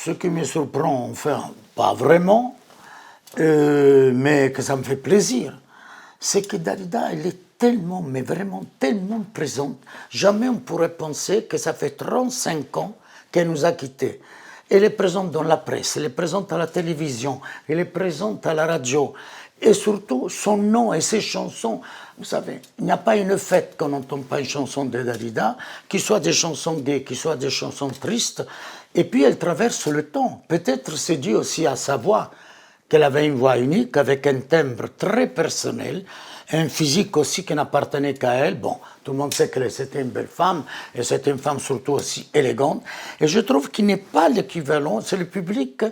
Ce qui me surprend, enfin, pas vraiment, mais que ça me fait plaisir, c'est que Dalida, elle est tellement, mais vraiment tellement présente. Jamais on pourrait penser que ça fait 35 ans qu'elle nous a quittés. Elle est présente dans la presse, elle est présente à la télévision, elle est présente à la radio. Et surtout, son nom et ses chansons, vous savez, il n'y a pas une fête qu'on n'entend pas une chanson de Dalida, qui soit des chansons gays, qui soit des chansons tristes. Et puis elle traverse le temps. Peut-être c'est dû aussi à sa voix, qu'elle avait une voix unique, avec un timbre très personnel, un physique aussi qui n'appartenait qu'à elle. Bon, tout le monde sait que c'était une belle femme, et c'était une femme surtout aussi élégante. Et je trouve qu'il n'est pas l'équivalent, c'est le public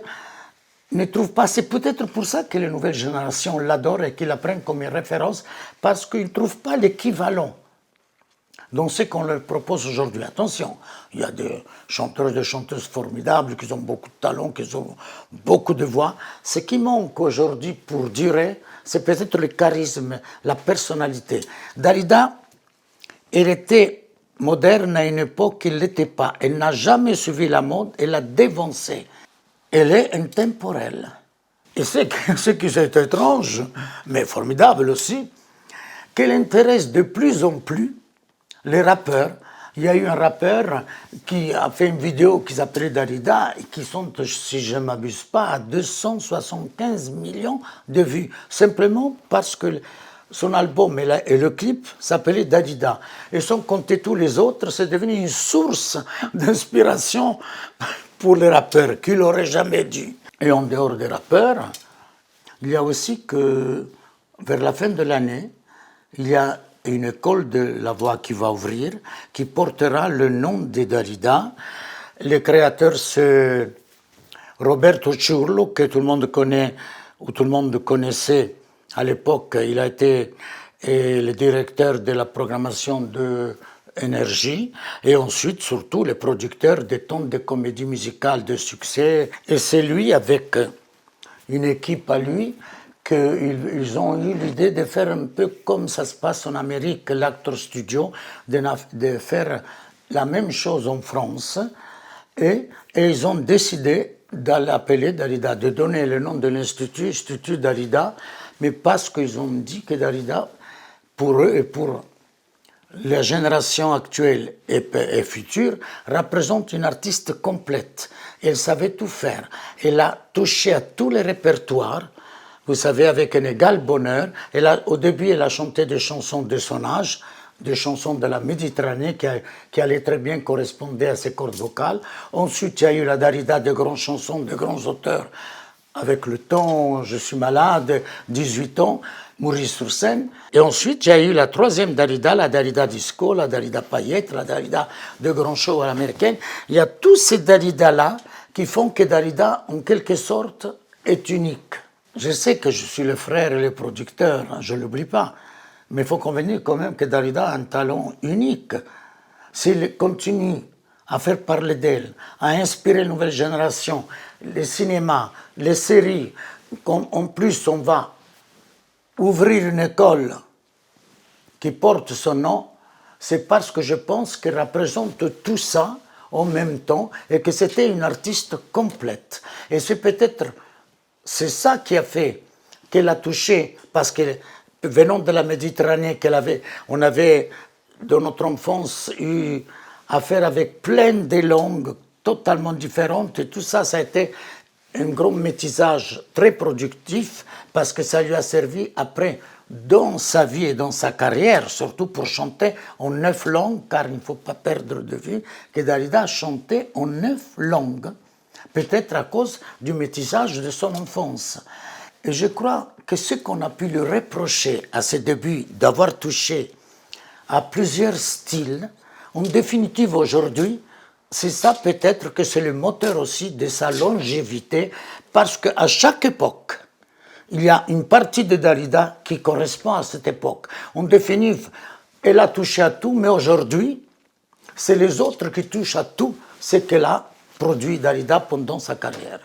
ne trouve pas. C'est peut-être pour ça que les nouvelles générations l'adorent et qu'ils la prennent comme une référence, parce qu'ils ne trouvent pas l'équivalent dans ce qu'on leur propose aujourd'hui. Attention, il y a des chanteurs et des chanteuses formidables qui ont beaucoup de talent, qui ont beaucoup de voix. Ce qui manque aujourd'hui pour durer, c'est peut-être le charisme, la personnalité. Dalida, elle était moderne à une époque qui ne l'était pas. Elle n'a jamais suivi la mode, elle a dévancé. Elle est intemporelle. Et ce qui est étrange, mais formidable aussi, qu'elle intéresse de plus en plus les rappeurs. Il y a eu un rappeur qui a fait une vidéo qui s'appelait Dalida et qui sont, si je ne m'abuse pas, à 275 millions de vues. Simplement parce que son album et le clip s'appelaient Dalida. Et sans compter tous les autres, c'est devenu une source d'inspiration pour les rappeurs qu'il n'aurait jamais dû. Et en dehors des rappeurs, il y a aussi que vers la fin de l'année, il y a une école de la voix qui va ouvrir, qui portera le nom de Dalida. Le créateur, c'est Roberto Ciurlo, que tout le monde connaît, ou tout le monde connaissait à l'époque. Il a été le directeur de la programmation de Énergie, et ensuite, surtout, le producteur des tonnes de comédies musicales de succès. Et c'est lui, avec une équipe à lui, qu'ils ont eu l'idée de faire un peu comme ça se passe en Amérique, l'Actor Studio, de faire la même chose en France. Et ils ont décidé d'appeler Dalida, de donner le nom de l'Institut, Institut Dalida, mais parce qu'ils ont dit que Dalida, pour eux et pour la génération actuelle et future, représente une artiste complète. Elle savait tout faire. Elle a touché à tous les répertoires. Vous savez, avec un égal bonheur. Au début, elle a chanté des chansons de son âge, des chansons de la Méditerranée qui allaient très bien correspondre à ses cordes vocales. Ensuite, il y a eu la Dalida de grandes chansons, de grands auteurs. Avec le temps, Je suis malade, 18 ans, Mourir sur scène. Et ensuite, il y a eu la troisième Dalida, la Dalida disco, la Dalida paillette, la Dalida de grand show à l'américaine. Il y a tous ces Dalida-là qui font que Dalida, en quelque sorte, est unique. Je sais que je suis le frère et le producteur, hein, je ne l'oublie pas. Mais il faut convenir quand même que Dalida a un talent unique. S'il continue à faire parler d'elle, à inspirer une nouvelle génération, les cinémas, les séries, en plus on va ouvrir une école qui porte son nom, c'est parce que je pense qu'elle représente tout ça en même temps et que c'était une artiste complète. Et c'est ça qui a fait qu'elle a touché, parce que venant de la Méditerranée, on avait dans notre enfance eu affaire avec plein de langues totalement différentes, et tout ça, ça a été un grand métissage très productif, parce que ça lui a servi après, dans sa vie et dans sa carrière, surtout pour chanter en 9 langues, car il ne faut pas perdre de vue que Dalida a chanté en 9 langues, peut-être à cause du métissage de son enfance. Et je crois que ce qu'on a pu lui reprocher à ses débuts, d'avoir touché à plusieurs styles, en définitive aujourd'hui, c'est ça peut-être que c'est le moteur aussi de sa longévité, parce qu'à chaque époque, il y a une partie de Dalida qui correspond à cette époque. En définitive, elle a touché à tout, mais aujourd'hui, c'est les autres qui touchent à tout ce qu'elle a produit Dalida pendant sa carrière.